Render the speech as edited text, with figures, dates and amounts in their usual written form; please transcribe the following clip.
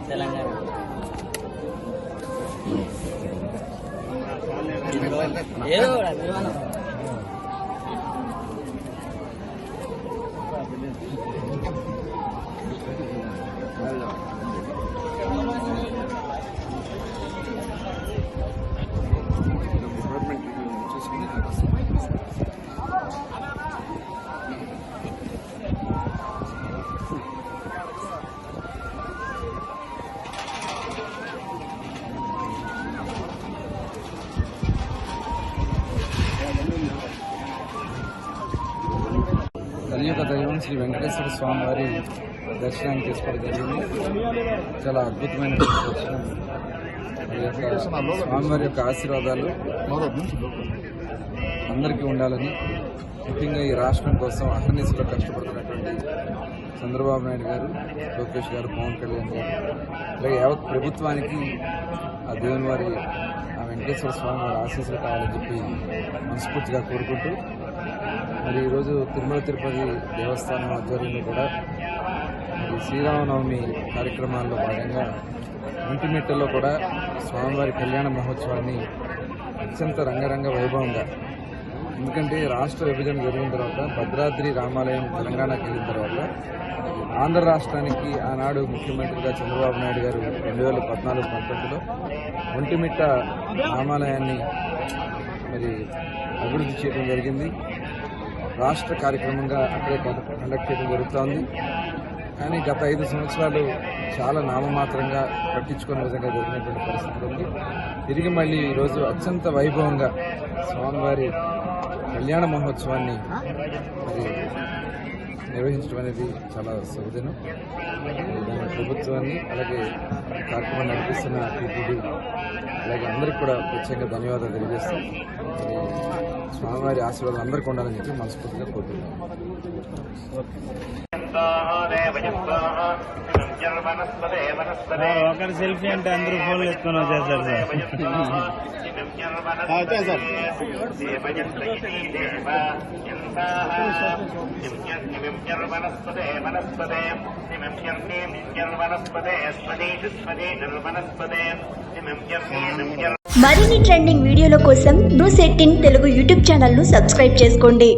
తెలంగాణ ఏదో కలియుగ దైవం శ్రీ వెంకటేశ్వర స్వామి వారి దర్శనాన్ని చేసుకోవడం జరిగింది. చాలా అద్భుతమైన దర్శనం. స్వామివారి యొక్క ఆశీర్వాదాలు అందరికీ ఉండాలని, ముఖ్యంగా ఈ రాష్ట్రం కోసం అహర్నిశలో కష్టపడుతున్నటువంటి చంద్రబాబు నాయుడు గారు, లోకేష్ గారు, పవన్ కళ్యాణ్ గారు, అలాగే యావత్ ప్రభుత్వానికి ఆ దేవుని వారి ఆ వెంకటేశ్వర స్వామి వారి ఆశీస్సులు కావాలని చెప్పి మనస్ఫూర్తిగా కోరుకుంటూ, మరి ఈరోజు తిరుమల తిరుపతి దేవస్థానం ఆధ్వర్యంలో కూడా మరి శ్రీరామనవమి కార్యక్రమాల్లో భాగంగా ఇంటిమెట్టలో కూడా స్వామివారి కళ్యాణ మహోత్సవాన్ని అత్యంత రంగరంగ వైభవంగా, ఎందుకంటే రాష్ట్ర విభజన జరిగిన తర్వాత భద్రాద్రి రామాలయం తెలంగాణకి వెళ్ళిన తర్వాత ఆంధ్ర రాష్ట్రానికి ఆనాడు ముఖ్యమంత్రిగా చంద్రబాబు నాయుడు గారు 2014-15లో ఒంటిమిట్ట రామాలయాన్ని మరి అభివృద్ధి చేయడం జరిగింది. రాష్ట్ర కార్యక్రమంగా అక్కడే కండక్ట్ చేయడం జరుగుతోంది. కానీ గత 5 సంవత్సరాలు చాలా నామమాత్రంగా పట్టించుకునే విధంగా జరిగినటువంటి పరిస్థితులు ఉంది. తిరిగి మళ్ళీ ఈరోజు అత్యంత వైభవంగా స్వామివారి కళ్యాణ మహోత్సవాన్ని మరి నిర్వహించడం అనేది చాలా శుభదినం. ప్రభుత్వాన్ని, అలాగే కార్యక్రమం నడిపిస్తున్న టీటీడీ, అలాగే అందరికీ కూడా ప్రత్యేకంగా ధన్యవాదాలు తెలియజేస్తాం. స్వామివారి ఆశీర్వాదాలు అందరికీ ఉండాలని చెప్పి మనస్ఫూర్తిగా కోరుతున్నాం. ఒకరి సెల్ఫీ అంటే అందరూ ఫోన్లు ఎత్తుకొని వచ్చేస్తారు మరిన్ని ట్రెండింగ్ వీడియోల కోసం న్యూస్ 18 తెలుగు యూట్యూబ్ ఛానల్ ను సబ్స్క్రైబ్ చేసుకోండి.